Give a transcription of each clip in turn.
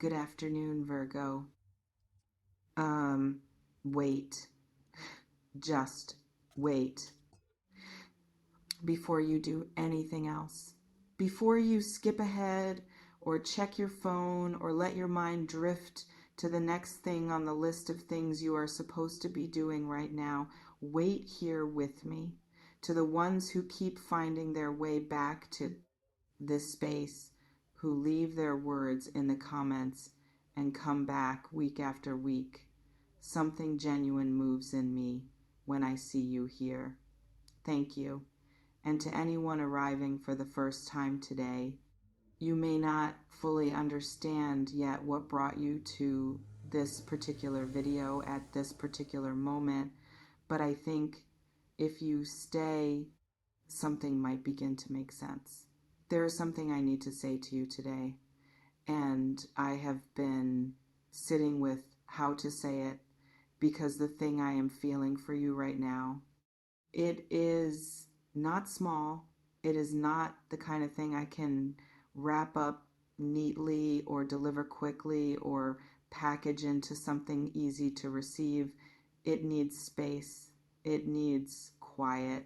Good afternoon, Virgo. Wait. Just wait before you do anything else. Before you skip ahead or check your phone or let your mind drift to the next thing on the list of things you are supposed to be doing right now, wait here with me. To the ones who keep finding their way back to this space, who leave their words in the comments and come back week after week, something genuine moves in me when I see you here. Thank you. And to anyone arriving for the first time today, you may not fully understand yet what brought you to this particular video at this particular moment, but I think if you stay, something might begin to make sense. There is something I need to say to you today, and I have been sitting with how to say it because the thing I am feeling for you right now, it is not small. It is not the kind of thing I can wrap up neatly or deliver quickly or package into something easy to receive. It needs space. It needs quiet.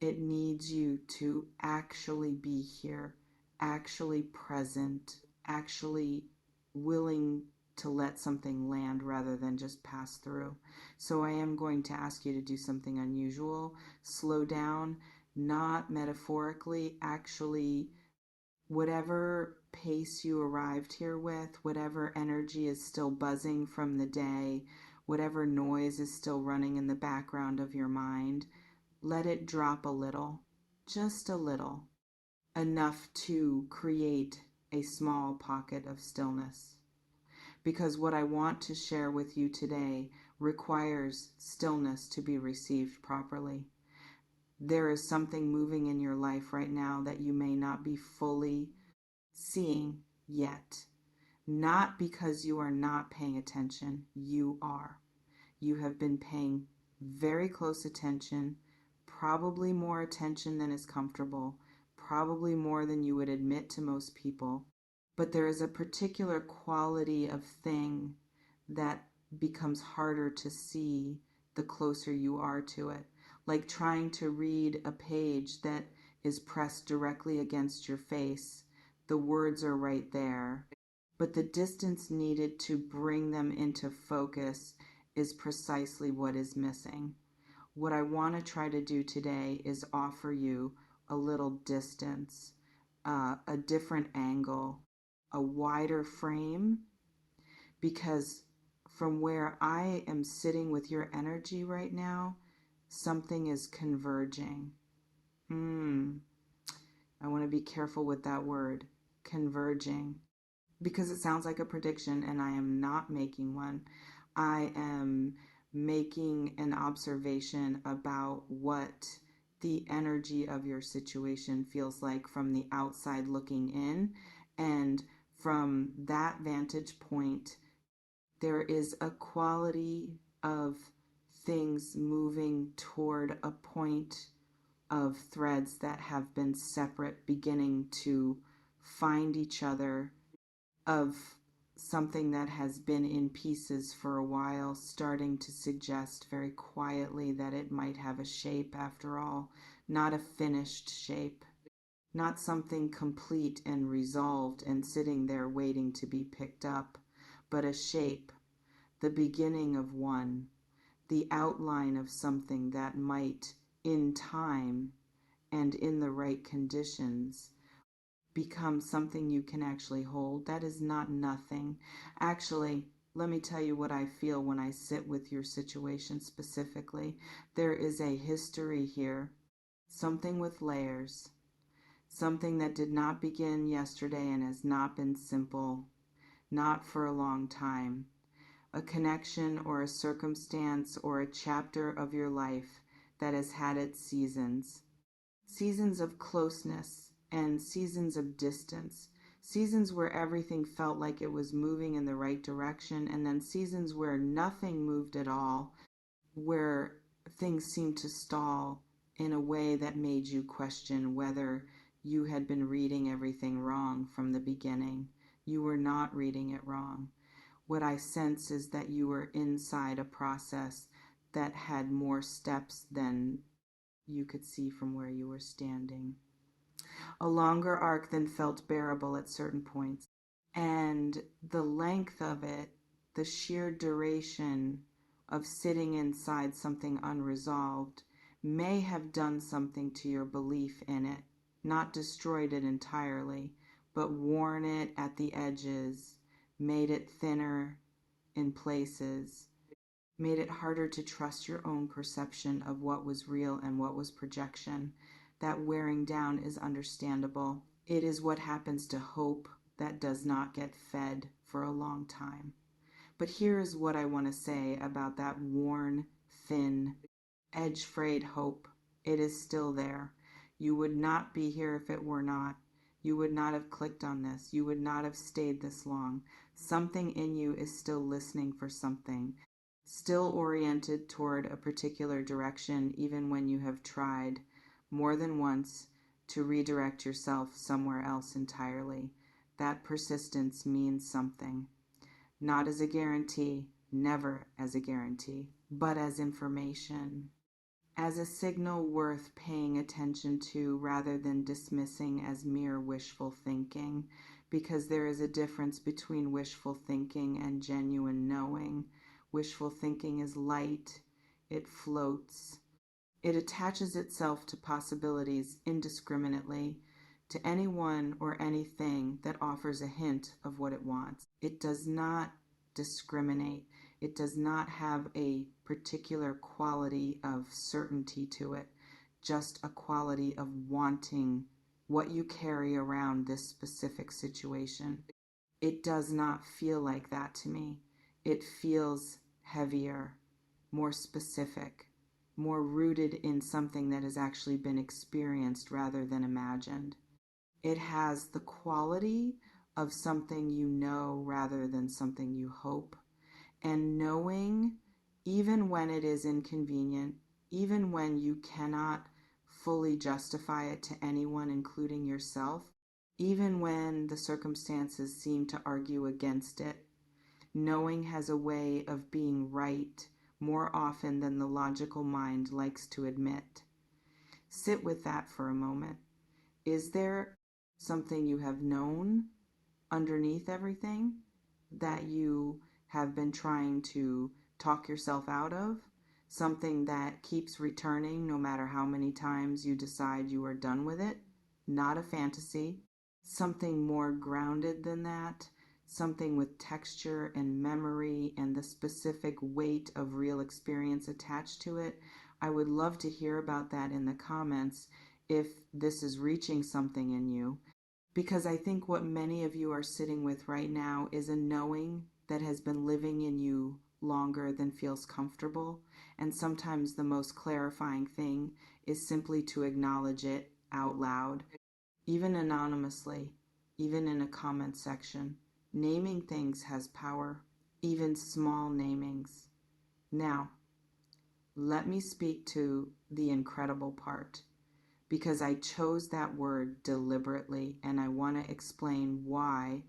It needs you to actually be here, actually present, actually willing to let something land rather than just pass through. So I am going to ask you to do something unusual, slow down, not metaphorically, actually, whatever pace you arrived here with, whatever energy is still buzzing from the day, whatever noise is still running in the background of your mind, let it drop a little, just a little, enough to create a small pocket of stillness. Because what I want to share with you today requires stillness to be received properly. There is something moving in your life right now that you may not be fully seeing yet. Not because you are not paying attention, you are. You have been paying very close attention, probably more attention than is comfortable, probably more than you would admit to most people. But there is a particular quality of thing that becomes harder to see the closer you are to it. Like trying to read a page that is pressed directly against your face. The words are right there, but the distance needed to bring them into focus is precisely what is missing. What I want to try to do today is offer you a little distance, a different angle, a wider frame, because from where I am sitting with your energy right now, something is converging. I want to be careful with that word, converging, because it sounds like a prediction and I am not making one. I am making an observation about what the energy of your situation feels like from the outside looking in. And from that vantage point, there is a quality of things moving toward a point of threads that have been separate beginning to find each other, of something that has been in pieces for a while starting to suggest very quietly that it might have a shape after all, not a finished shape, not something complete and resolved and sitting there waiting to be picked up, but a shape, the beginning of one, the outline of something that might, in time and in the right conditions, become something you can actually hold. That is not nothing. Actually, let me tell you what I feel when I sit with your situation specifically. There is a history here, something with layers, something that did not begin yesterday and has not been simple, not for a long time. A connection or a circumstance or a chapter of your life that has had its seasons. Seasons of closeness and seasons of distance. Seasons where everything felt like it was moving in the right direction, and then seasons where nothing moved at all, where things seemed to stall in a way that made you question whether you had been reading everything wrong from the beginning. You were not reading it wrong. What I sense is that you were inside a process that had more steps than you could see from where you were standing. A longer arc than felt bearable at certain points. And the length of it, the sheer duration of sitting inside something unresolved, may have done something to your belief in it, not destroyed it entirely, but worn it at the edges, made it thinner in places, made it harder to trust your own perception of what was real and what was projection. That wearing down is understandable. It is what happens to hope that does not get fed for a long time. But here is what I want to say about that worn, thin, edge-frayed hope. It is still there. You would not be here if it were not. You would not have clicked on this. You would not have stayed this long. Something in you is still listening for something, still oriented toward a particular direction, even when you have tried more than once to redirect yourself somewhere else entirely. That persistence means something. Not as a guarantee, never as a guarantee, but as information, as a signal worth paying attention to rather than dismissing as mere wishful thinking, because there is a difference between wishful thinking and genuine knowing. Wishful thinking is light, it floats, it attaches itself to possibilities indiscriminately, to anyone or anything that offers a hint of what it wants. It does not discriminate. It does not have a particular quality of certainty to it, just a quality of wanting what you carry around this specific situation. It does not feel like that to me. It feels heavier, more specific, more rooted in something that has actually been experienced rather than imagined. It has the quality of something you know rather than something you hope. And knowing, even when it is inconvenient, even when you cannot fully justify it to anyone, including yourself, even when the circumstances seem to argue against it, knowing has a way of being right more often than the logical mind likes to admit. Sit with that for a moment. Is there something you have known underneath everything that you have been trying to talk yourself out of? Something that keeps returning no matter how many times you decide you are done with it? Not a fantasy. Something more grounded than that. Something with texture and memory and the specific weight of real experience attached to it. I would love to hear about that in the comments if this is reaching something in you. Because I think what many of you are sitting with right now is a knowing that has been living in you longer than feels comfortable. And sometimes the most clarifying thing is simply to acknowledge it out loud, even anonymously, even in a comment section. Naming things has power, even small namings. Now, let me speak to the incredible part, because I chose that word deliberately, and I want to explain why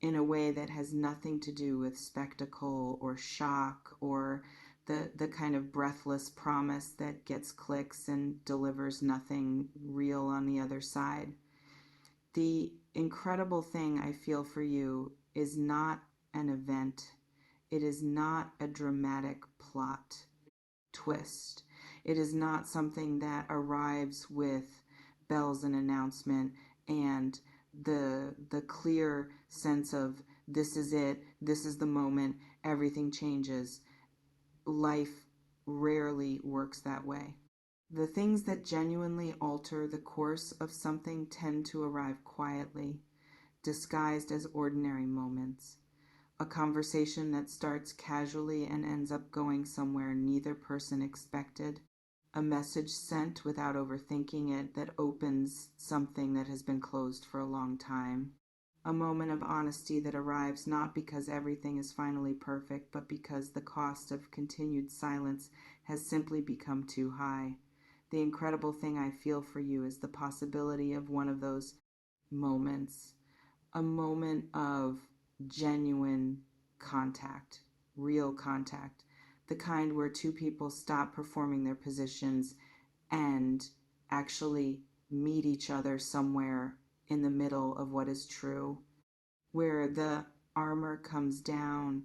in a way that has nothing to do with spectacle or shock or the kind of breathless promise that gets clicks and delivers nothing real on the other side. The incredible thing I feel for you is not an event. It is not a dramatic plot twist. It is not something that arrives with bells and announcement and the clear sense of this is it, this is the moment, everything changes. Life rarely works that way. The things that genuinely alter the course of something tend to arrive quietly, disguised as ordinary moments. A conversation that starts casually and ends up going somewhere neither person expected. A message sent without overthinking it that opens something that has been closed for a long time. A moment of honesty that arrives not because everything is finally perfect, but because the cost of continued silence has simply become too high. The incredible thing I feel for you is the possibility of one of those moments, a moment of genuine contact, real contact, the kind where two people stop performing their positions and actually meet each other somewhere in the middle of what is true, where the armor comes down,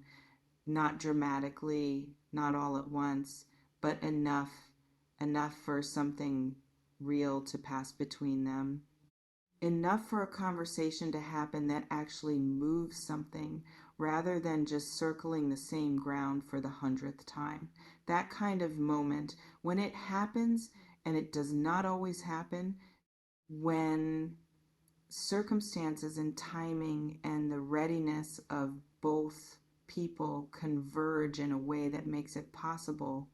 not dramatically, not all at once, but enough for something real to pass between them. Enough for a conversation to happen that actually moves something rather than just circling the same ground for the 100th time. That kind of moment, when it happens, and it does not always happen, when circumstances and timing and the readiness of both people converge in a way that makes it possible,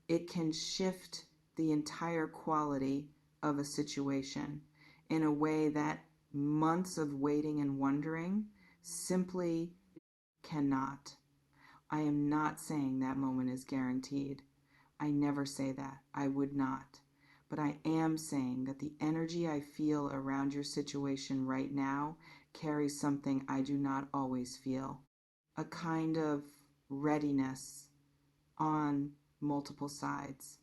it can shift the entire quality of a situation in a way that months of waiting and wondering simply cannot. I am not saying that moment is guaranteed. I never say that. I would not. But I am saying that the energy I feel around your situation right now carries something I do not always feel. A kind of readiness on multiple sides.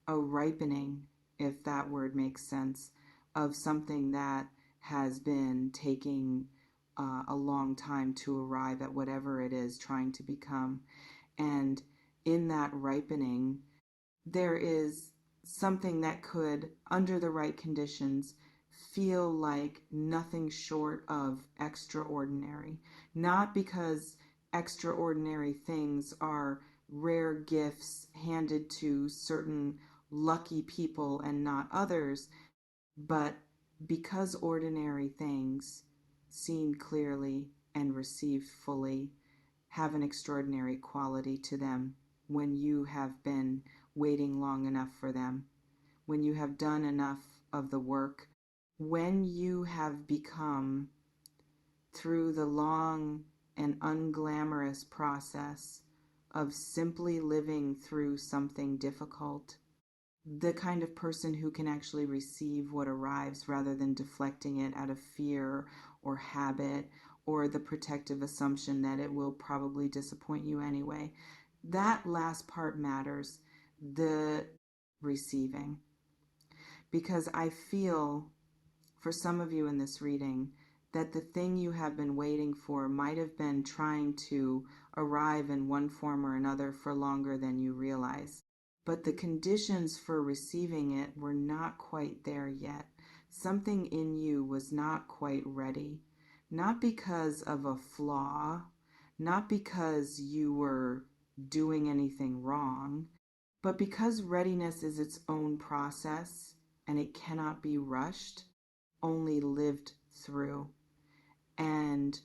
A ripening, if that word makes sense, of something that has been taking a long time to arrive at whatever it is trying to become. And in that ripening, there is something that could, under the right conditions, feel like nothing short of extraordinary. Not because extraordinary things are rare gifts handed to certain lucky people and not others, but because ordinary things, seen clearly and received fully, have an extraordinary quality to them when you have been waiting long enough for them, when you have done enough of the work, when you have become, through the long and unglamorous process of simply living through something difficult, the kind of person who can actually receive what arrives rather than deflecting it out of fear or habit or the protective assumption that it will probably disappoint you anyway. That last part matters, the receiving. Because I feel, for some of you in this reading, that the thing you have been waiting for might have been trying to arrive in one form or another for longer than you realize. But the conditions for receiving it were not quite there yet. Something in you was not quite ready. Not because of a flaw, not because you were doing anything wrong, but because readiness is its own process and it cannot be rushed, only lived through. And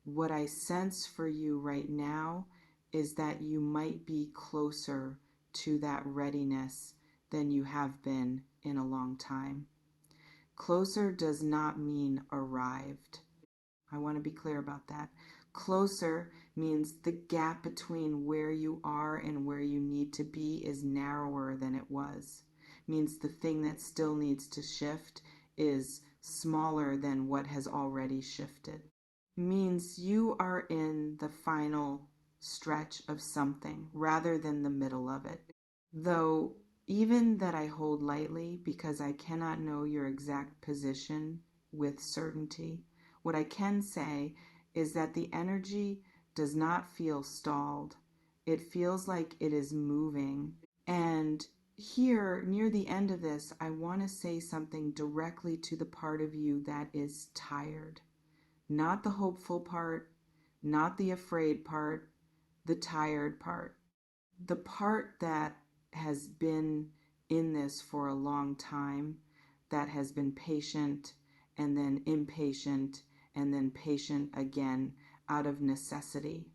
what I sense for you right now is that you might be closer to that readiness than you have been in a long time. Closer does not mean arrived. I want to be clear about that. Closer means the gap between where you are and where you need to be is narrower than it was. Means the thing that still needs to shift is smaller than what has already shifted. Means you are in the final stretch of something rather than the middle of it. Though even that I hold lightly because I cannot know your exact position with certainty. What I can say is that the energy does not feel stalled. It feels like it is moving. And here, near the end of this, I want to say something directly to the part of you that is tired. Not the hopeful part, not the afraid part, the tired part. The part that has been in this for a long time, that has been patient and then impatient and then patient again out of necessity,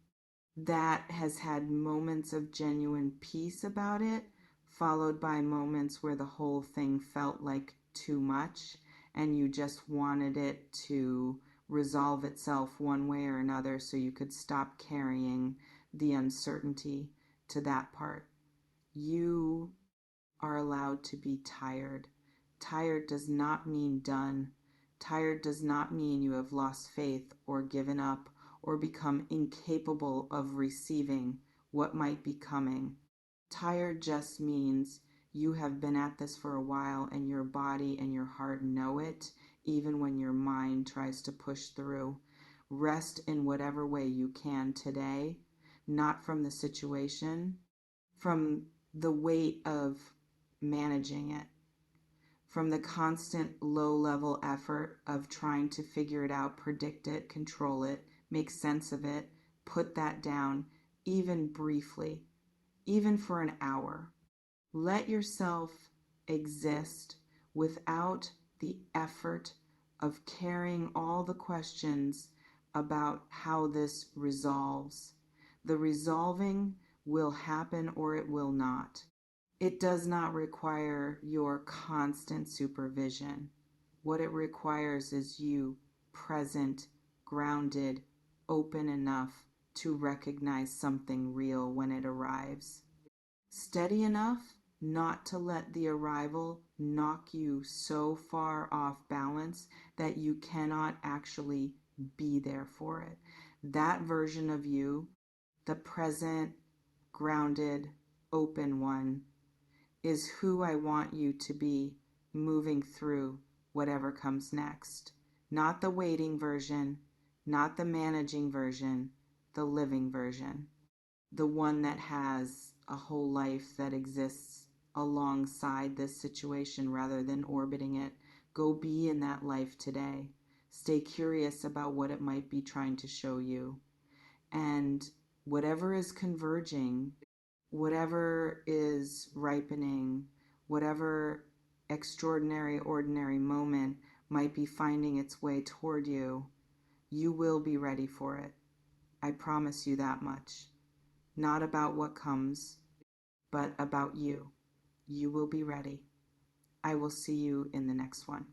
that has had moments of genuine peace about it, followed by moments where the whole thing felt like too much and you just wanted it to resolve itself one way or another so you could stop carrying the uncertainty to that part. You are allowed to be tired. Tired does not mean done. Tired does not mean you have lost faith or given up or become incapable of receiving what might be coming. Tired just means you have been at this for a while and your body and your heart know it, even when your mind tries to push through. Rest in whatever way you can today, not from the situation, from the weight of managing it, from the constant low-level effort of trying to figure it out, predict it, control it, make sense of it. Put that down, even briefly, even for an hour. Let yourself exist without the effort of carrying all the questions about how this resolves. The resolving will happen or it will not. It does not require your constant supervision. What it requires is you present, grounded, open enough to recognize something real when it arrives. Steady enough not to let the arrival knock you so far off balance that you cannot actually be there for it. That version of you, the present, grounded, open one, is who I want you to be moving through whatever comes next. Not the waiting version, not the managing version, the living version. The one that has a whole life that exists alongside this situation rather than orbiting it. Go be in that life today. Stay curious about what it might be trying to show you. And whatever is converging, whatever is ripening, whatever extraordinary, ordinary moment might be finding its way toward you, you will be ready for it. I promise you that much. Not about what comes, but about you. You will be ready. I will see you in the next one.